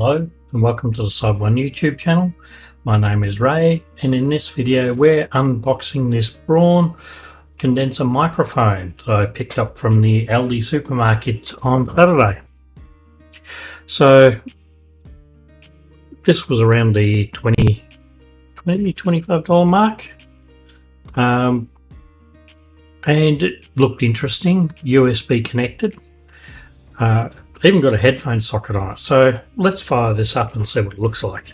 Hello and welcome to the Sub One YouTube channel. My name is Ray, and in this video we're unboxing this Bauhn condenser microphone that I picked up from the Aldi supermarket on Saturday. So this was around the $25 mark, and it looked interesting, USB connected. Even got a headphone socket on it, so let's fire this up and see what it looks like.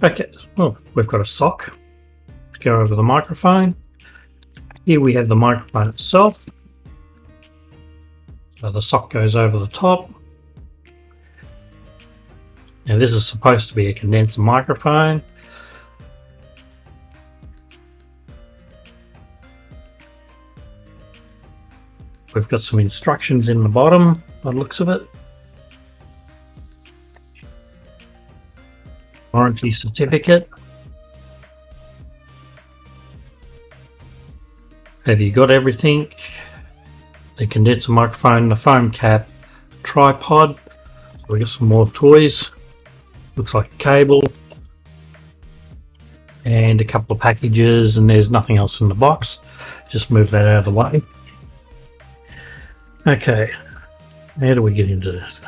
Okay, well, we've got a sock to go over the microphone. Here we have the microphone itself. So the sock goes over the top. Now this is supposed to be a condenser microphone. We've got some instructions in the bottom by the looks of it. Warranty certificate. Have you got everything? The condenser microphone, the foam cap, tripod. So we got some more toys. Looks like a cable. And a couple of packages, and there's nothing else in the box. Just move that out of the way. Okay, how do we get into this?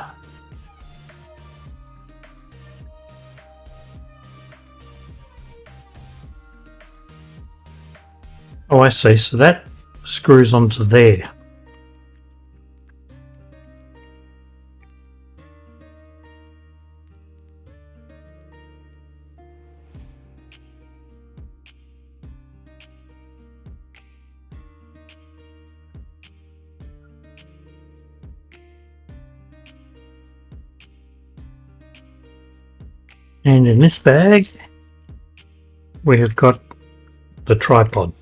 Oh, I see. So that screws onto there. And in this bag, we have got the tripod.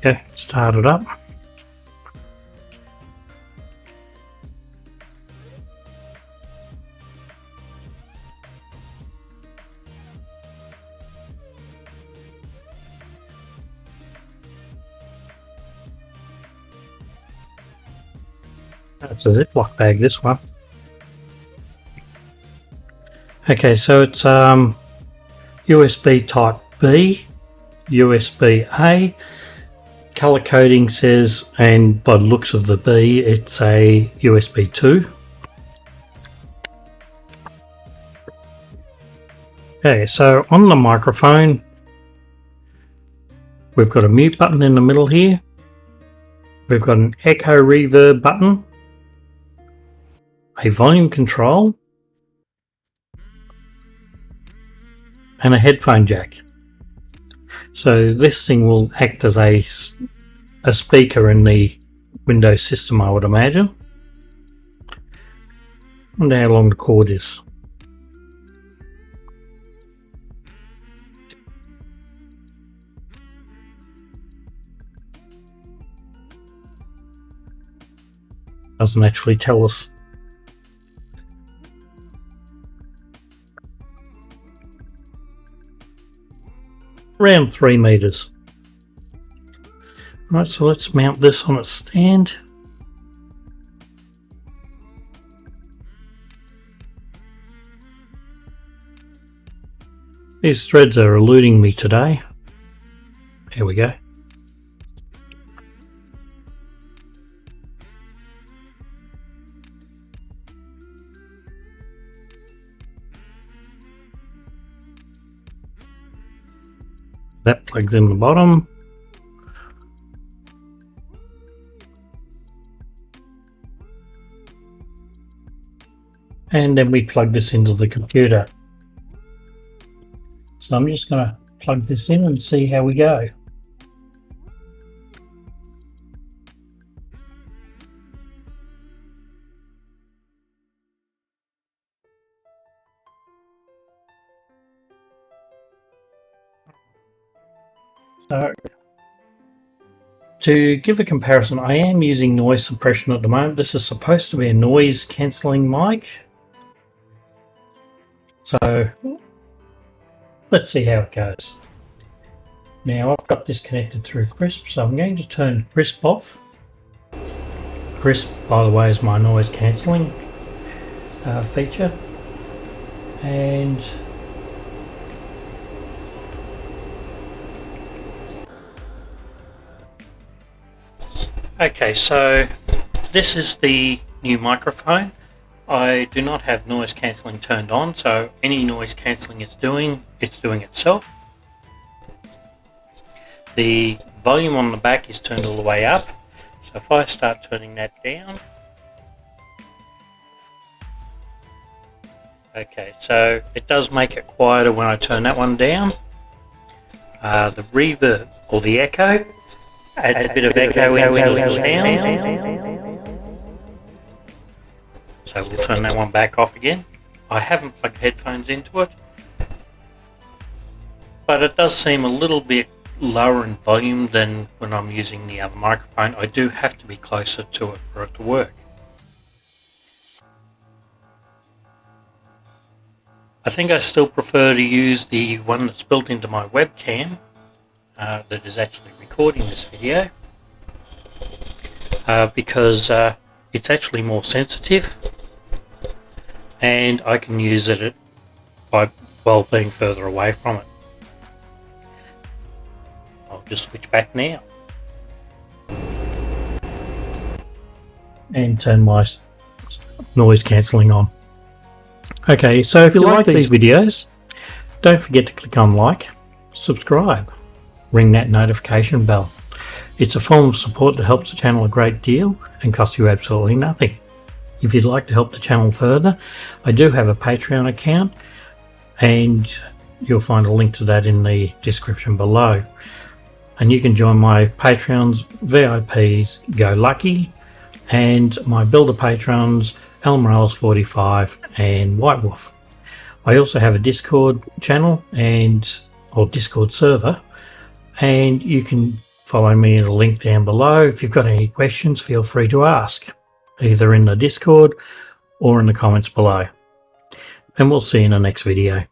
Okay, start it up. That's a Ziploc bag, this one. Okay, so it's USB type B, USB A. Color coding says, and by the looks of the B, it's a USB 2. Okay, so on the microphone, we've got a mute button in the middle here. We've got an echo reverb button, a volume control, and a headphone jack. So this thing will act as a speaker in the Windows system, I would imagine. I wonder how long the cord is. Doesn't actually tell us. Around 3 meters. Right, so let's mount this on its stand. These threads are eluding me today. Here we go. That plugs in the bottom. And then we plug this into the computer. So I'm just going to plug this in and see how we go. So to give a comparison, I am using noise suppression at the moment. This is supposed to be a noise cancelling mic. So let's see how it goes. Now I've got this connected through Crisp, so I'm going to turn Crisp off. Crisp, by the way, is my noise cancelling feature. And okay, so this is the new microphone. I do not have noise cancelling turned on, so any noise cancelling it's doing itself. The volume on the back is turned all the way up, so if I start turning that down, okay, so it does make it quieter when I turn that one down. The reverb or the echo adds a bit of echo into the sound. So we'll turn that one back off again. I haven't plugged headphones into it, but it does seem a little bit lower in volume than when I'm using the other microphone. I do have to be closer to it for it to work. I think I still prefer to use the one that's built into my webcam that is actually recording this video because it's actually more sensitive and I can use it while being further away from it. I'll just switch back now and turn my noise cancelling on. Okay, so if you like these videos, don't forget to click on like, subscribe, ring that notification bell. It's a form of support that helps the channel a great deal and costs you absolutely nothing. If you'd like to help the channel further, I do have a Patreon account and you'll find a link to that in the description below. And you can join my Patreons, VIPs, Go Lucky, and my Builder Patrons, Al Morales 45 and White Wolf. I also have a Discord channel or Discord server, and you can follow me in a link down below. If you've got any questions, feel free to ask, either in the Discord or in the comments below. And we'll see you in the next video.